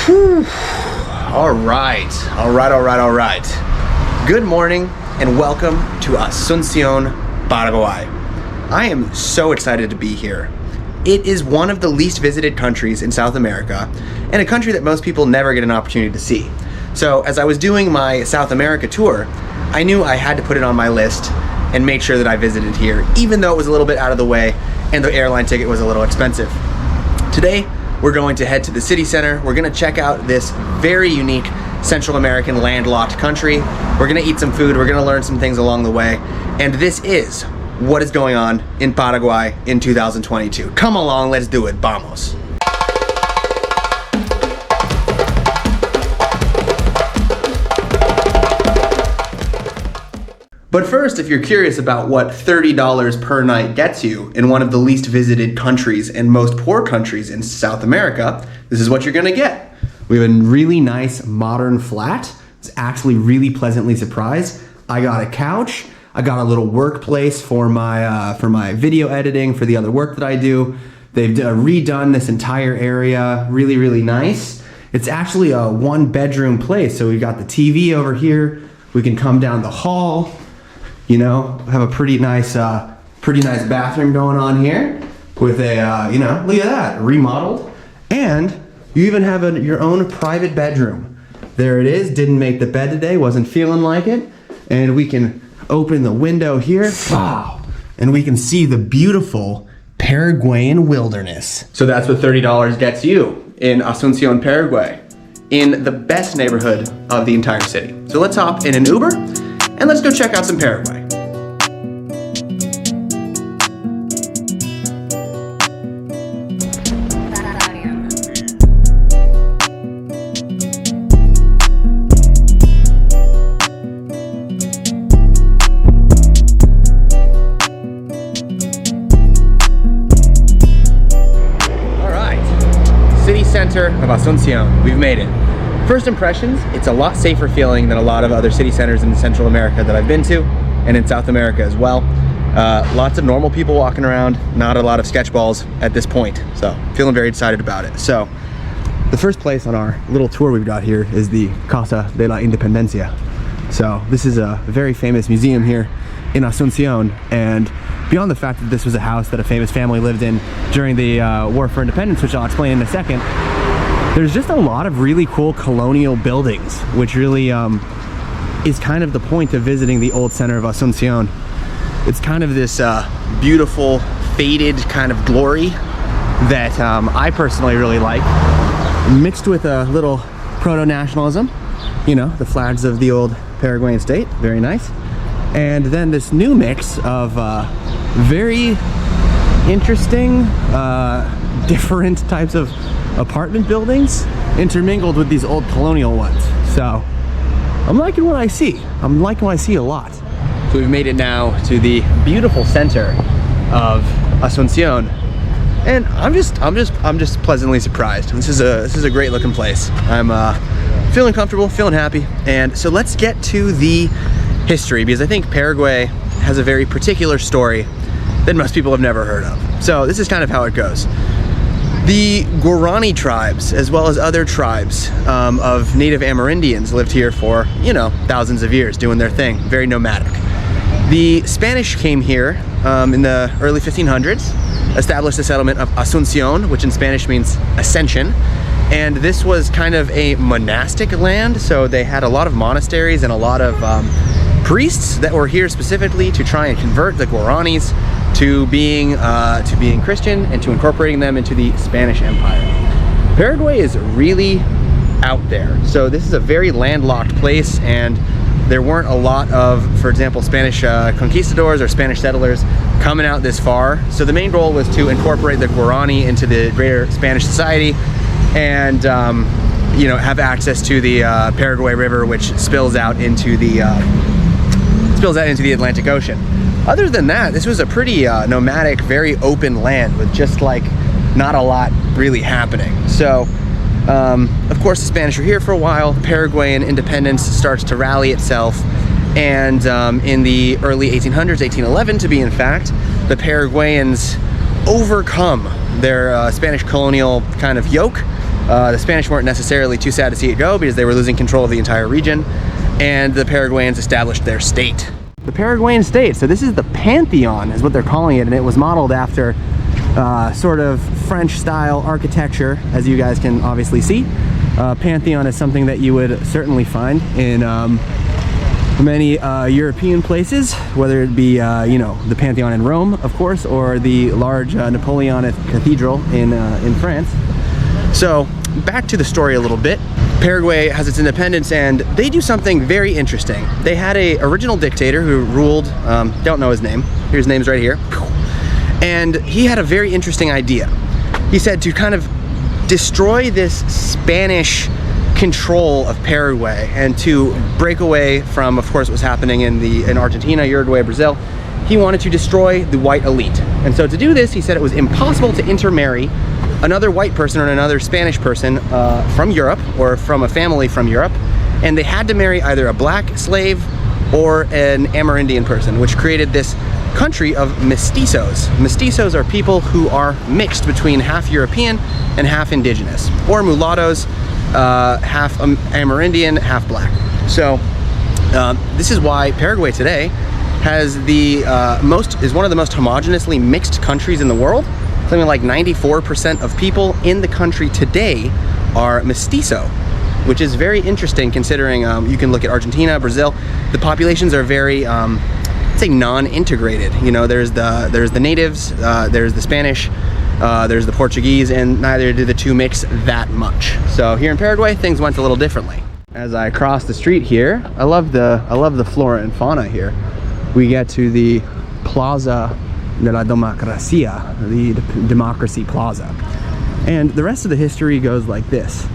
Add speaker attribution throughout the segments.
Speaker 1: Whew. All right. Good morning and welcome to Asuncion, Paraguay. I am so excited to be here. It is one of the least visited countries in South America and a country that most people never get an opportunity to see. So as I was doing my South America tour, I knew I had to put it on my list and make sure that I visited here, even though it was a little bit out of the way and the airline ticket was a little expensive. Today, we're going to head to the city center. We're gonna check out this very unique Central American landlocked country. We're gonna eat some food, we're gonna learn some things along the way. And this is what is going on in Paraguay in 2022. Come along, let's do it, vamos. But first, if you're curious about what $30 per night gets you in one of the least visited countries and most poor countries in South America, this is what you're gonna get. We have a really nice modern flat. It's actually really pleasantly surprised. I got a couch. I got a little workplace for my video editing, for the other work that I do. They've redone this entire area, really, really nice. It's actually a one bedroom place. So we've got the TV over here. We can come down the hall. You know, have a pretty nice bathroom going on here with a, look at that, remodeled. And you even have your own private bedroom. There it is, didn't make the bed today, wasn't feeling like it. And we can open the window here, wow. And we can see the beautiful Paraguayan wilderness. So that's what $30 gets you in Asuncion, Paraguay, in the best neighborhood of the entire city. So let's hop in an Uber and let's go check out some Paraguay. All right, city center of Asuncion, we've made it. First impressions, it's a lot safer feeling than a lot of other city centers in Central America that I've been to, and in South America as well. Lots of normal people walking around, not a lot of sketch balls at this point, so feeling very excited about it. So, the first place on our little tour we've got here is the Casa de la Independencia. So, this is a very famous museum here in Asuncion, and beyond the fact that this was a house that a famous family lived in during the War for Independence, which I'll explain in a second, there's just a lot of really cool colonial buildings, which really is kind of the point of visiting the old center of Asuncion. It's kind of this beautiful, faded kind of glory that I personally really like, mixed with a little proto-nationalism, you know, the flags of the old Paraguayan state, very nice. And then this new mix of very interesting, different types of apartment buildings intermingled with these old colonial ones. So I'm liking what I see. I'm liking what I see a lot. So we've made it now to the beautiful center of Asuncion, and I'm just pleasantly surprised. This is a great looking place. I'm feeling comfortable, feeling happy, and so let's get to the history, because I think Paraguay has a very particular story that most people have never heard of. So this is kind of how it goes. The Guarani tribes, as well as other tribes of native Amerindians, lived here for, thousands of years, doing their thing, very nomadic. The Spanish came here in the early 1500s, established the settlement of Asuncion, which in Spanish means ascension, and this was kind of a monastic land, so they had a lot of monasteries and a lot of priests that were here specifically to try and convert the Guaranis to being Christian and to incorporating them into the Spanish Empire. Paraguay is really out there. So this is a very landlocked place, and there weren't a lot of, for example, Spanish conquistadors or Spanish settlers coming out this far. So the main goal was to incorporate the Guarani into the greater Spanish society and have access to the Paraguay River, which spills out into the Atlantic Ocean. Other than that, this was a pretty nomadic, very open land with just like not a lot really happening. So, of course, the Spanish were here for a while. The Paraguayan independence starts to rally itself, and in the early 1800s, 1811 to be in fact, the Paraguayans overcome their Spanish colonial kind of yoke The Spanish weren't necessarily too sad to see it go because they were losing control of the entire region, and the Paraguayans established their state. The Paraguayan state, so this is the Pantheon is what they're calling it, and it was modeled after sort of French-style architecture, as you guys can obviously see. Pantheon is something that you would certainly find in many European places, whether it be, you know, the Pantheon in Rome, of course, or the large Napoleonic cathedral in France. So, back to the story a little bit. Paraguay has its independence, and they do something very interesting. They had a original dictator who ruled, don't know his name, his name's right here, and he had a very interesting idea. He said to kind of destroy this Spanish control of Paraguay and to break away from, of course, what was happening in Argentina, Uruguay, Brazil. He wanted to destroy the white elite. And so to do this, he said it was impossible to intermarry another white person or another Spanish person from Europe or from a family from Europe, and they had to marry either a black slave or an Amerindian person, which created this country of mestizos. Mestizos are people who are mixed between half European and half indigenous, or mulattoes, half Amerindian, half black. So this is why Paraguay today has is one of the most homogeneously mixed countries in the world. Something like 94% of people in the country today are mestizo, which is very interesting considering you can look at Argentina, Brazil. The populations are very, I'd say, non-integrated. You know, there's the natives, there's the Spanish, there's the Portuguese, and neither do the two mix that much. So here in Paraguay, things went a little differently. As I cross the street here, I love the flora and fauna here. We get to the Plaza de la Democracia, the Democracy Plaza. And the rest of the history goes like this.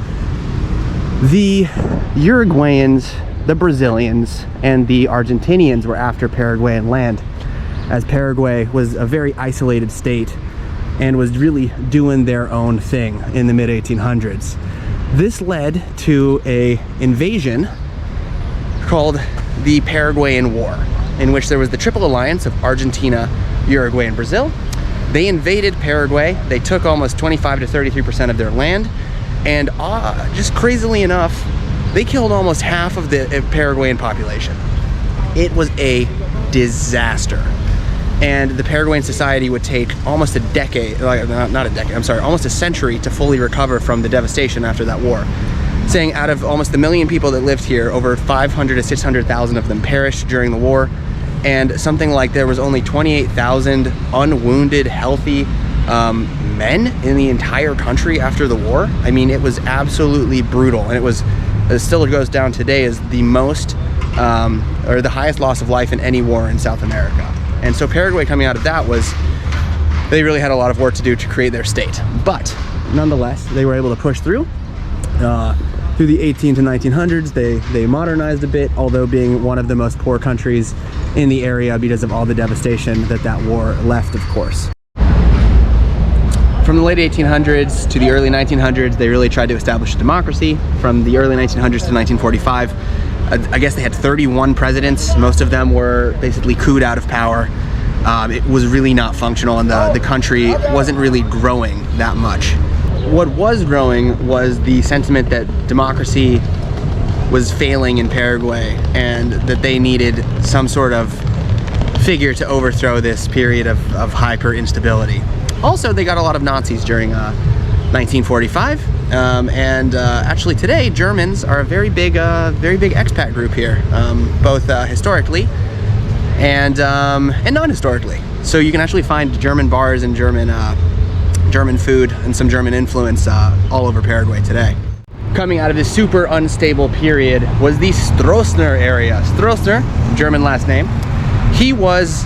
Speaker 1: The Uruguayans, the Brazilians, and the Argentinians were after Paraguayan land, as Paraguay was a very isolated state and was really doing their own thing in the mid-1800s. This led to an invasion called the Paraguayan War, in which there was the Triple Alliance of Argentina, Uruguay, and Brazil. They invaded Paraguay. They took almost 25 to 33% of their land, and just crazily enough, they killed almost half of the Paraguayan population. It was a disaster. And the Paraguayan society would take almost a decade, not a decade, I'm sorry, almost a century to fully recover from the devastation after that war. Saying out of almost 1 million people that lived here, over 500 to 600,000 of them perished during the war. And something like there was only 28,000 unwounded, healthy men in the entire country after the war. I mean, it was absolutely brutal, and it still goes down today as the most, or the highest loss of life in any war in South America. And so Paraguay, coming out of that, they really had a lot of work to do to create their state. But nonetheless, they were able to push through. Through the 18 to 1900s, they modernized a bit, although being one of the most poor countries in the area because of all the devastation that war left, of course. From the late 1800s to the early 1900s, they really tried to establish a democracy. From the early 1900s to 1945, I guess they had 31 presidents. Most of them were basically cooed out of power. It was really not functional, and the country wasn't really growing that much. What was growing was the sentiment that democracy was failing in Paraguay and that they needed some sort of figure to overthrow this period of hyper instability. Also, they got a lot of Nazis during 1945, and actually today Germans are a very big expat group here, both historically and non-historically. So you can actually find German bars and German food and some German influence all over Paraguay today. Coming out of this super unstable period was the Strostner area. Strostner, German last name. He was,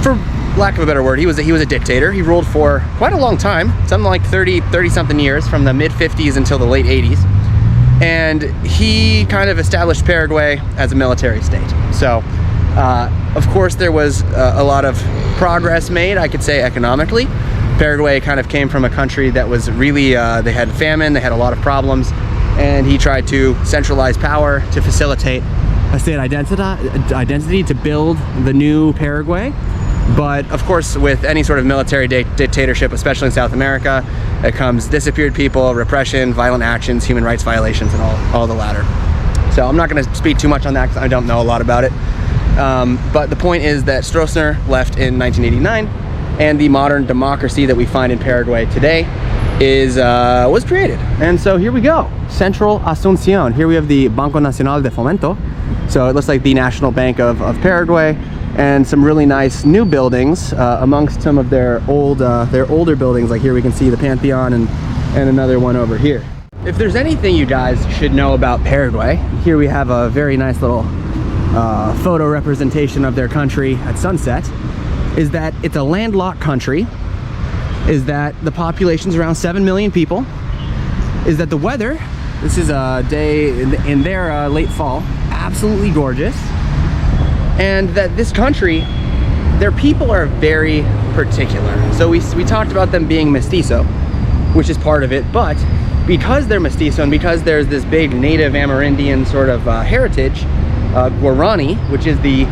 Speaker 1: for lack of a better word, he was a dictator. He ruled for quite a long time, something like 30 something years, from the mid 50s until the late 80s. And he kind of established Paraguay as a military state. So, of course, there was a lot of progress made, I could say, economically. Paraguay kind of came from a country that was really, they had famine, they had a lot of problems, and he tried to centralize power to facilitate a state identity to build the new Paraguay. But of course, with any sort of military dictatorship, especially in South America, it comes disappeared people, repression, violent actions, human rights violations, and all the latter. So I'm not going to speak too much on that because I don't know a lot about it. But the point is that Strostner left in 1989, and the modern democracy that we find in Paraguay today was created. And so here we go, Central Asuncion. Here we have the Banco Nacional de Fomento. So it looks like the National Bank of Paraguay, and some really nice new buildings amongst some of their older buildings. Like here we can see the Pantheon and another one over here. If there's anything you guys should know about Paraguay, here we have a very nice little photo representation of their country at sunset, is that it's a landlocked country, is that the population's around 7 million people, is that the weather, this is a day in their late fall, absolutely gorgeous, and that this country, their people are very particular. So we talked about them being mestizo, which is part of it, but because they're mestizo and because there's this big native Amerindian sort of heritage, Guarani, which is the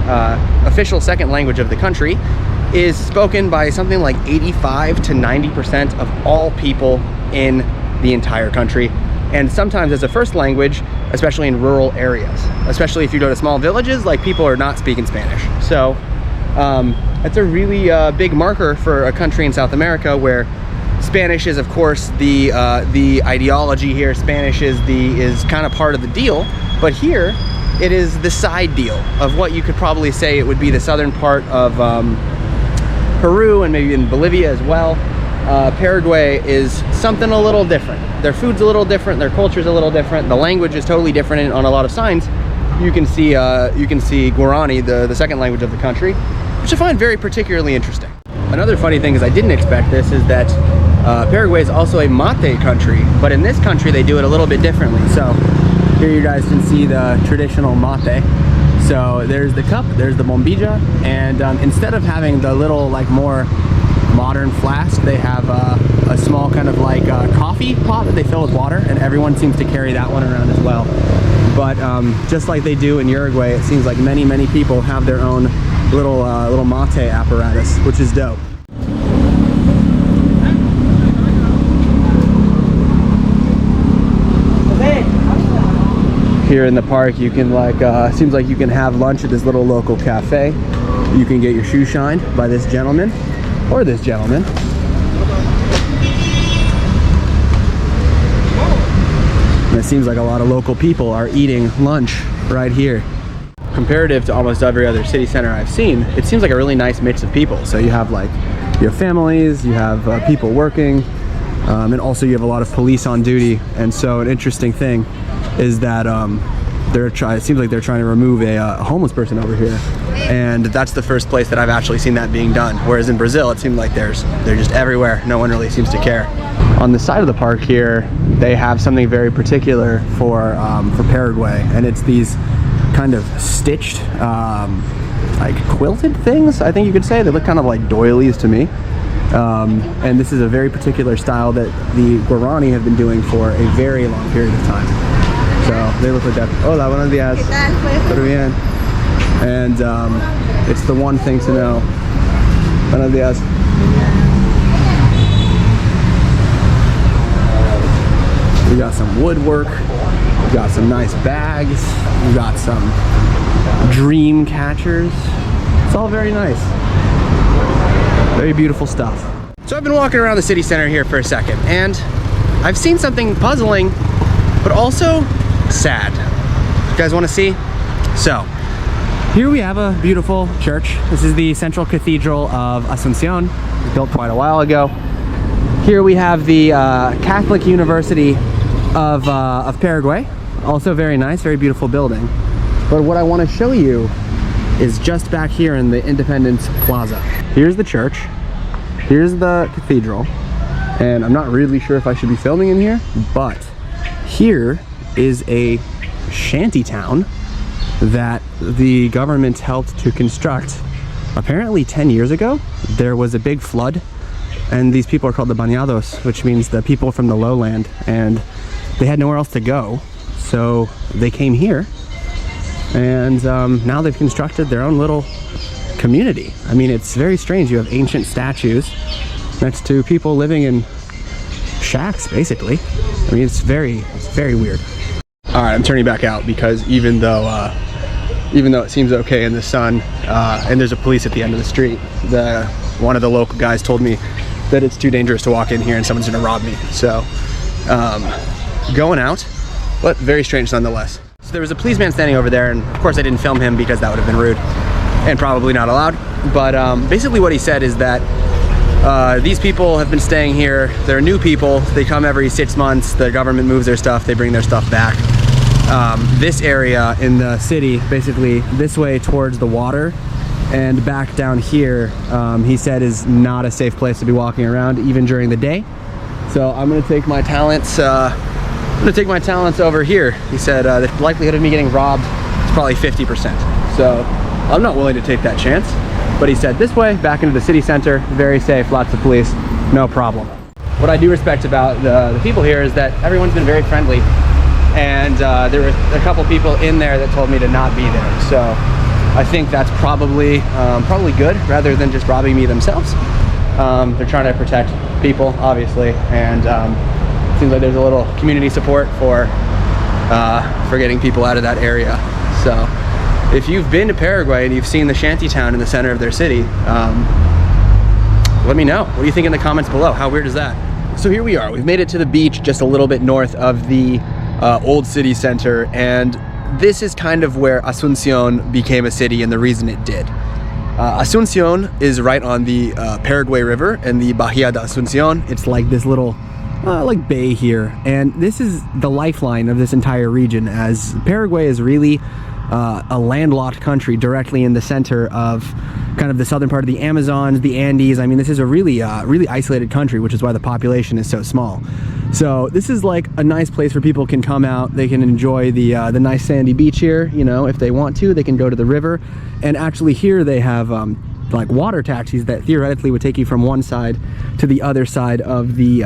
Speaker 1: official second language of the country, is spoken by something like 85 to 90% of all people in the entire country, and sometimes as a first language, especially in rural areas. Especially if you go to small villages, like, people are not speaking Spanish. So that's a really big marker for a country in South America where Spanish is, of course, the ideology here. Spanish is kind of part of the deal, but here it is the side deal of what you could probably say it would be the southern part of Peru and maybe in Bolivia as well. Paraguay is something a little different. Their food's a little different, their culture's a little different, the language is totally different. On a lot of signs you can see Guarani, the second language of the country, which I find very particularly interesting. Another funny thing is, I didn't expect this, is that Paraguay is also a mate country, but in this country they do it a little bit differently. So here you guys can see the traditional mate. So there's the cup, there's the bombilla, and instead of having the little, like, more modern flask, they have a small kind of like coffee pot that they fill with water, and everyone seems to carry that one around as well. But just like they do in Uruguay, it seems like many people have their own little mate apparatus, which is dope. Here in the park, you can, like, seems like you can have lunch at this little local cafe. You can get your shoe shined by this gentleman or this gentleman. And it seems like a lot of local people are eating lunch right here. Comparative to almost every other city center I've seen, it seems like a really nice mix of people. So you have families, you have people working, and also you have a lot of police on duty. And so an interesting thing is that it seems like they're trying to remove a homeless person over here, and that's the first place that I've actually seen that being done. Whereas in Brazil, it seemed like they're just everywhere. No one really seems to care. On the side of the park here, they have something very particular for Paraguay, and it's these kind of stitched, like, quilted things, I think you could say. They look kind of like doilies to me. And this is a very particular style that the Guarani have been doing for a very long period of time. So they look like that. Hola, buenos días. ¿Qué tal? Todo bien. And it's the one thing to know. Buenos días. We got some woodwork. We got some nice bags. We got some dream catchers. It's all very nice. Very beautiful stuff. So I've been walking around the city center here for a second, and I've seen something puzzling, but also sad. You guys want to see? So here we have a beautiful church. This is the Central Cathedral of Asuncion. It was built quite a while ago. Here we have the Catholic University of Paraguay. Also very nice, very beautiful building. But what I want to show you is just back here in the Independence Plaza. Here's the church, here's the cathedral, and I'm not really sure if I should be filming in here, but here is a shanty town that the government helped to construct. Apparently 10 years ago, there was a big flood, and these people are called the Bañados, which means the people from the lowland, and they had nowhere else to go, so they came here, and now they've constructed their own little community. I mean, it's very strange. You have ancient statues next to people living in shacks, basically. I mean, it's very weird. All right, I'm turning back out because even though it seems okay in the sun, and there's a police at the end of the street, one of the local guys told me that it's too dangerous to walk in here and someone's gonna rob me. So, going out, but very strange nonetheless. So there was a policeman standing over there, and of course I didn't film him because that would have been rude and probably not allowed. But basically what he said is that these people have been staying here. They're new people. They come every 6 months. The government moves their stuff. They bring their stuff back. This area in the city, basically this way towards the water and back down here, he said is not a safe place to be walking around even during the day. So I'm gonna take my talents. Over here. He said the likelihood of me getting robbed is probably 50%. So I'm not willing to take that chance. But he said this way, back into the city center, very safe, lots of police, no problem. What I do respect about the people here is that everyone's been very friendly. And there were a couple people in there that told me to not be there. So I think that's probably good, rather than just robbing me themselves. They're trying to protect people, obviously, and it seems like there's a little community support for getting people out of that area. So if you've been to Paraguay and you've seen the shanty town in the center of their city, let me know. What do you think in the comments below? How weird is that? So here we are. We've made it to the beach just a little bit north of the old city center, and this is kind of where Asuncion became a city, and the reason it did. Asuncion is right on the Paraguay River and the Bahía de Asuncion. It's like this little like bay here, and this is the lifeline of this entire region, as Paraguay is really a landlocked country directly in the center of kind of the southern part of the Amazons, the Andes. I mean, this is a really isolated country, which is why the population is so small. So this is like a nice place where people can come out. They can enjoy the nice sandy beach here. You know, if they want to, they can go to the river. And actually here they have like water taxis that theoretically would take you from one side to the other side of the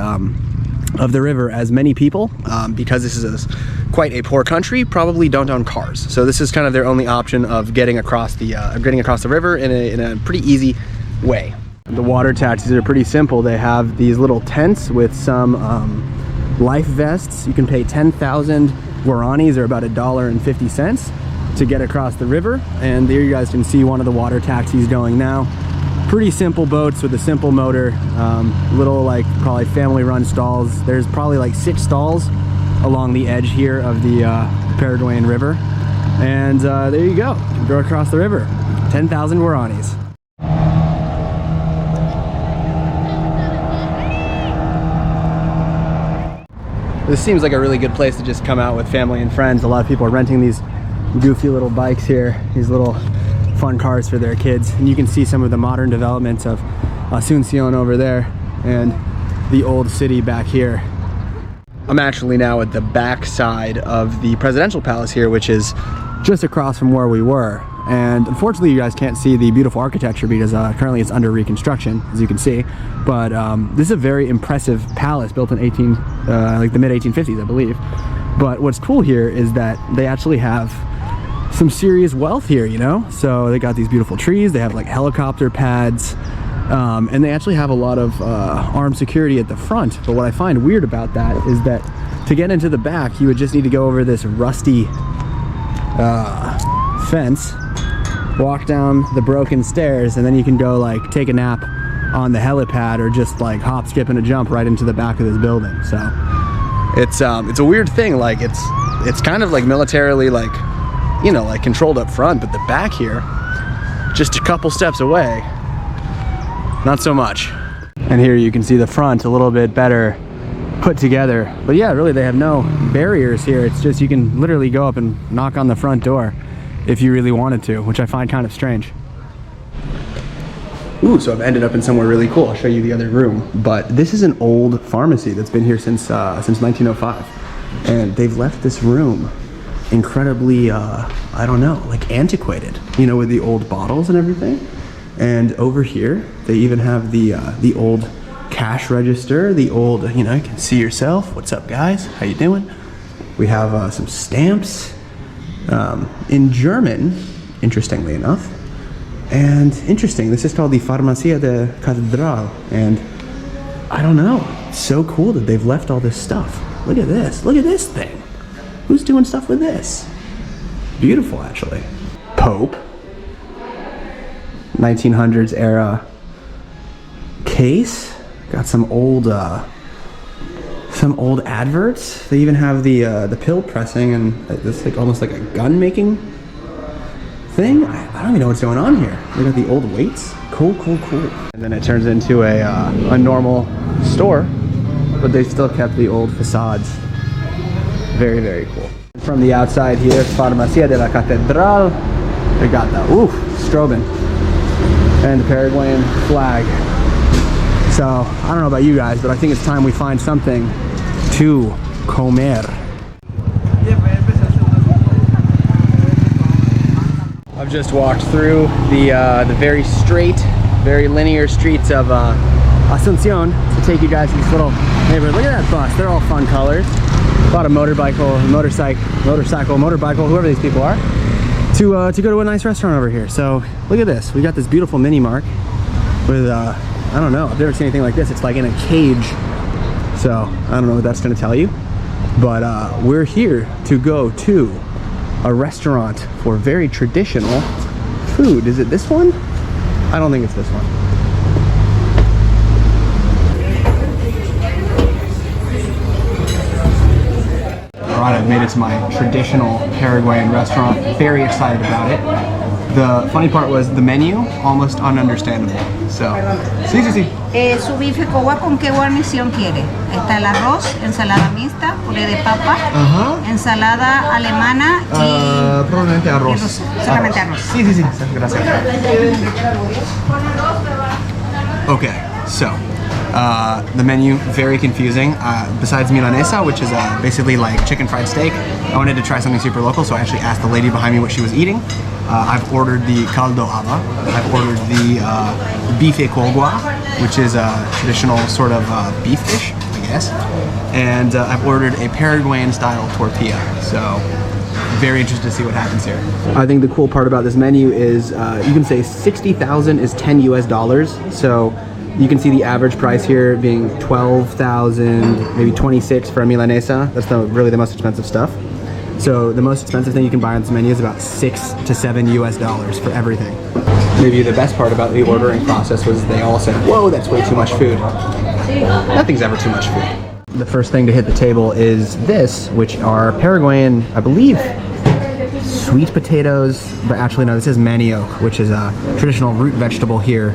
Speaker 1: river, as many people, because this is quite a poor country, probably don't own cars. So this is kind of their only option of getting across the river in a pretty easy way. The water taxis are pretty simple. They have these little tents with some life vests. You can pay 10,000 guaranis, or about $1.50, to get across the river. And there you guys can see one of the water taxis going now. Pretty simple boats with a simple motor, little like probably family run stalls. There's probably like 6 stalls along the edge here of the Paraguayan River. And there you go, go across the river, 10,000 guaranis. This seems like a really good place to just come out with family and friends. A lot of people are renting these goofy little bikes here, these little fun cars for their kids. And you can see some of the modern developments of Asuncion over there and the old city back here. I'm actually now at the back side of the presidential palace here, which is just across from where we were. And unfortunately you guys can't see the beautiful architecture because currently it's under reconstruction, as you can see. But this is a very impressive palace built in like the mid 1850s, I believe. But what's cool here is that they actually have some serious wealth here, you know? So they got these beautiful trees, they have like helicopter pads, and they actually have a lot of armed security at the front. But what I find weird about that is that to get into the back, you would just need to go over this rusty fence, walk down the broken stairs, and then you can go like take a nap on the helipad, or just like hop, skip, and a jump right into the back of this building. So it's a weird thing. Like it's kind of like militarily, like, you know, like controlled up front, but the back here, just a couple steps away, not so much. And here you can see the front a little bit better put together. But yeah, really they have no barriers here. It's just you can literally go up and knock on the front door if you really wanted to, which I find kind of strange. Ooh, so I've ended up in somewhere really cool. I'll show you the other room. But this is an old pharmacy that's been here since 1905. And they've left this room incredibly, I don't know, like antiquated, you know, with the old bottles and everything. And over here, they even have the old cash register, the old, you know, you can see yourself. What's up, guys? How you doing? We have some stamps in German, interestingly enough. And interesting, this is called the Farmacia de Catedral, and I don't know, it's so cool that they've left all this stuff. Look at this thing. Who's doing stuff with this? Beautiful, actually. Pope. 1900s era case. Got some old adverts. They even have the pill pressing and this like almost like a gun making thing. I don't even know what's going on here. They got the old weights. Cool. And then it turns into a normal store, but they still kept the old facades. Very, very cool. From the outside here, Farmacia de la Catedral. They got the strobing and the Paraguayan flag. So I don't know about you guys, but I think it's time we find something to comer. I've just walked through the very straight, very linear streets of Asuncion to take you guys to this little neighborhood. Look at that bus, they're all fun colors. A lot of motorcycle, whoever these people are, to go to a nice restaurant over here. So look at this, we got this beautiful mini mark with I don't know, I've never seen anything like this. It's like in a cage. So I don't know what that's gonna tell you, but we're here to go to a restaurant for very traditional food. Is it this one? I don't think it's this one. Alright, I've made it to my traditional Paraguayan restaurant. Very excited about it. The funny part was the menu, almost ununderstandable. So, sí.
Speaker 2: Su bife cowa con qué guarnición quiere. Está el arroz, ensalada mixta, puré de papa, ensalada alemana y...
Speaker 1: probablemente arroz.
Speaker 2: Solamente arroz.
Speaker 1: Sí. Gracias. Okay, so the menu, very confusing. Besides milanesa, which is basically like chicken fried steak, I wanted to try something super local, so I actually asked the lady behind me what she was eating. I've ordered the caldo ava. I've ordered the bife cogua, which is a traditional sort of beef dish, I guess. And I've ordered a Paraguayan style tortilla. So very interested to see what happens here. I think the cool part about this menu is you can say 60,000 is 10 US dollars. So you can see the average price here being 12,000, maybe 26 for a milanesa. That's really the most expensive stuff. So the most expensive thing you can buy on this menu is about 6 to 7 US dollars for everything. Maybe the best part about the ordering process was they all said, whoa, that's way too much food. Nothing's ever too much food. The first thing to hit the table is this, which are Paraguayan, I believe, sweet potatoes, but actually no, this is manioc, which is a traditional root vegetable here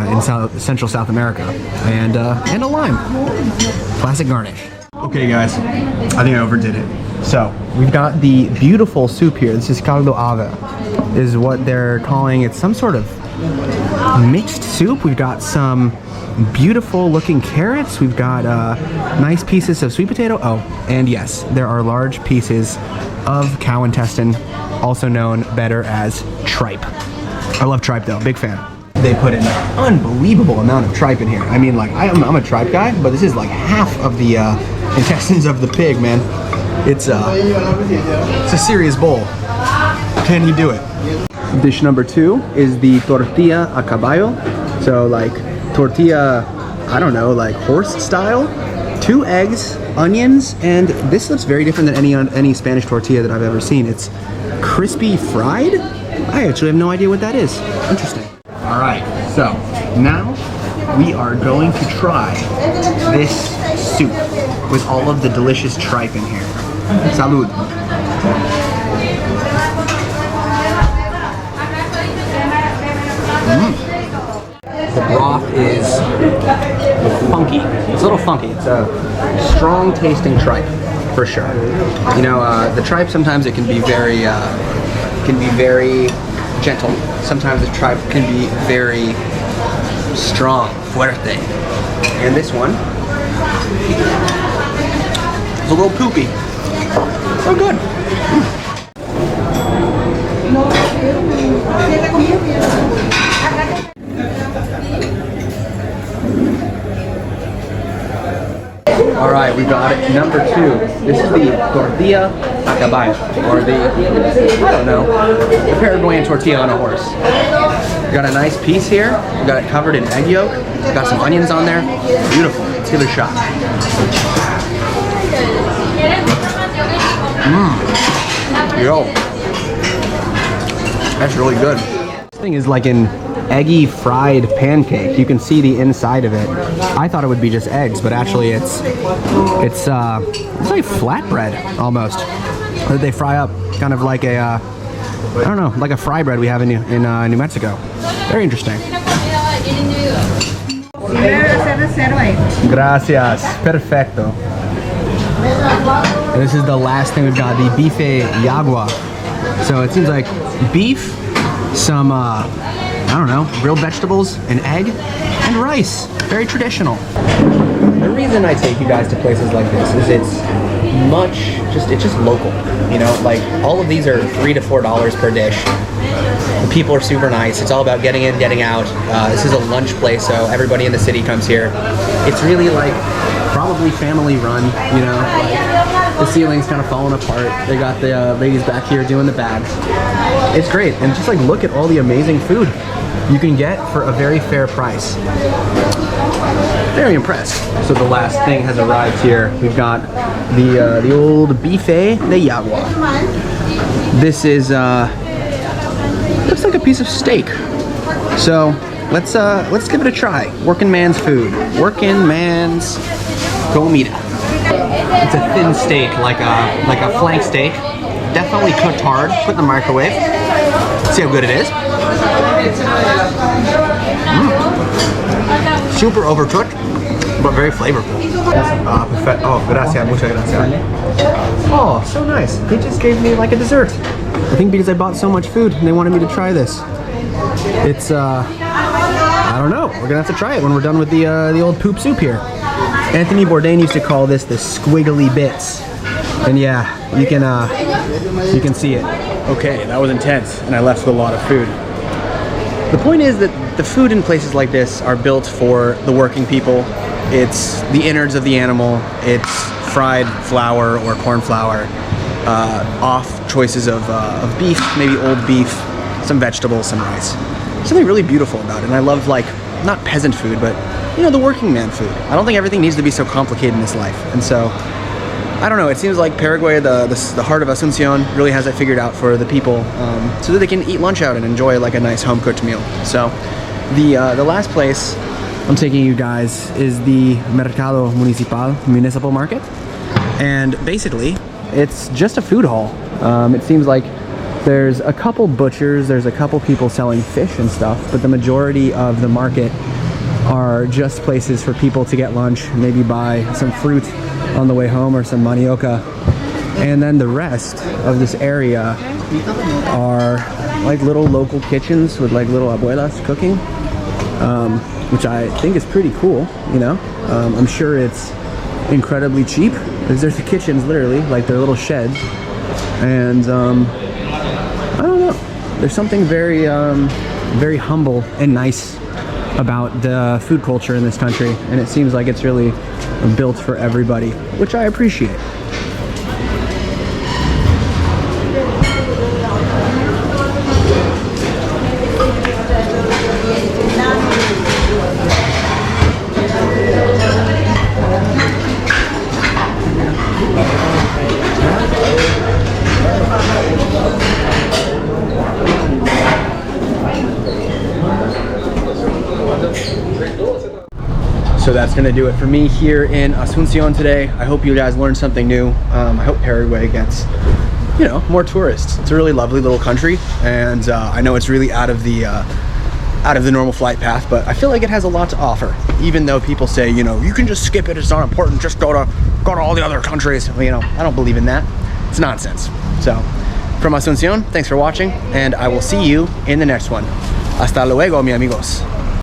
Speaker 1: in Central South America, and a lime. Classic garnish. Okay guys, I think I overdid it. So we've got the beautiful soup here. This is caldo ava, is what they're calling. It's some sort of mixed soup. We've got some beautiful looking carrots. We've got nice pieces of sweet potato. Oh, and yes, there are large pieces of cow intestine, also known better as tripe. I love tripe though, big fan. They put an unbelievable amount of tripe in here. I mean, like, I'm a tripe guy, but this is like half of the intestines of the pig, man. It's a serious bowl. Can you do it? Dish number 2 is the tortilla a caballo. So like tortilla, I don't know, like horse style. 2 eggs, onions, and this looks very different than any Spanish tortilla that I've ever seen. It's crispy fried. I actually have no idea what that is. Interesting. All right, so now we are going to try this soup with all of the delicious tripe in here. Salud. The broth is funky. It's a little funky. It's a strong tasting tripe, for sure. You know, the tripe sometimes it can be very gentle. Sometimes the tripe can be very strong, fuerte. And this one is a little poopy. So good. All right, we got it. Number 2. This is the tortilla a caballo, or the, I don't know, the Paraguayan tortilla on a horse. We got a nice piece here. We got it covered in egg yolk. Got some onions on there. Beautiful. Let's give it a shot. Yo. That's really good. This thing is like an eggy fried pancake. You can see the inside of it. I thought it would be just eggs, but actually it's like flatbread almost that they fry up, kind of like a I don't know, like a fry bread we have in New Mexico. Very interesting. Gracias. Perfecto. And this is the last thing we've got, the bife yagua. So it seems like beef, some I don't know, grilled vegetables, an egg, and rice. Very traditional. The reason I take you guys to places like this is it's just local. You know, like all of these are $3 to $4 per dish. The people are super nice. It's all about getting in, getting out. This is a lunch place, so everybody in the city comes here. It's really like probably family run, you know, like the ceiling's kind of falling apart. They got the ladies back here doing the bags. It's great, and just like look at all the amazing food you can get for a very fair price. Very impressed. So the last thing has arrived here. We've got the old bife de yagua. This is looks like a piece of steak. So let's give it a try. Working man's food. Working man's comida. It's a thin steak, like a flank steak. Definitely cooked hard. Put in the microwave. See how good it is. Super overcooked, but very flavorful. Oh, gracias, muchas gracias. Oh, so nice. They just gave me like a dessert. I think because I bought so much food and they wanted me to try this. It's I don't know. We're gonna have to try it when we're done with the old poop soup here. Anthony Bourdain used to call this the squiggly bits, and yeah, you can see it. Okay, that was intense, and I left with a lot of food. The point is that the food in places like this are built for the working people. It's the innards of the animal. It's fried flour or corn flour, off choices of beef, maybe old beef, some vegetables, some rice. Something really beautiful about it, and I love, like, not peasant food, but, you know, the working man food. I don't think everything needs to be so complicated in this life, and so, I don't know, it seems like Paraguay, the heart of Asuncion, really has it figured out for the people, so that they can eat lunch out and enjoy, like, a nice home-cooked meal. So, the last place I'm taking you guys is the Mercado Municipal Market, and basically, it's just a food hall. It seems like there's a couple butchers, there's a couple people selling fish and stuff, but the majority of the market are just places for people to get lunch, maybe buy some fruit on the way home or some manioca. And then the rest of this area are like little local kitchens with like little abuelas cooking, which I think is pretty cool, you know? I'm sure it's incredibly cheap, because there's the kitchens literally, like they're little sheds. And I don't know, there's something very, very humble and nice about the food culture in this country, and it seems like it's really built for everybody, which I appreciate. So that's gonna do it for me here in Asuncion today. I hope you guys learned something new. I hope Paraguay gets, you know, more tourists. It's a really lovely little country, and I know it's really out of the normal flight path, but I feel like it has a lot to offer. Even though people say, you know, you can just skip it, it's not important, just go to all the other countries. Well, you know, I don't believe in that. It's nonsense. So, from Asuncion, thanks for watching, and I will see you in the next one. Hasta luego, mi amigos.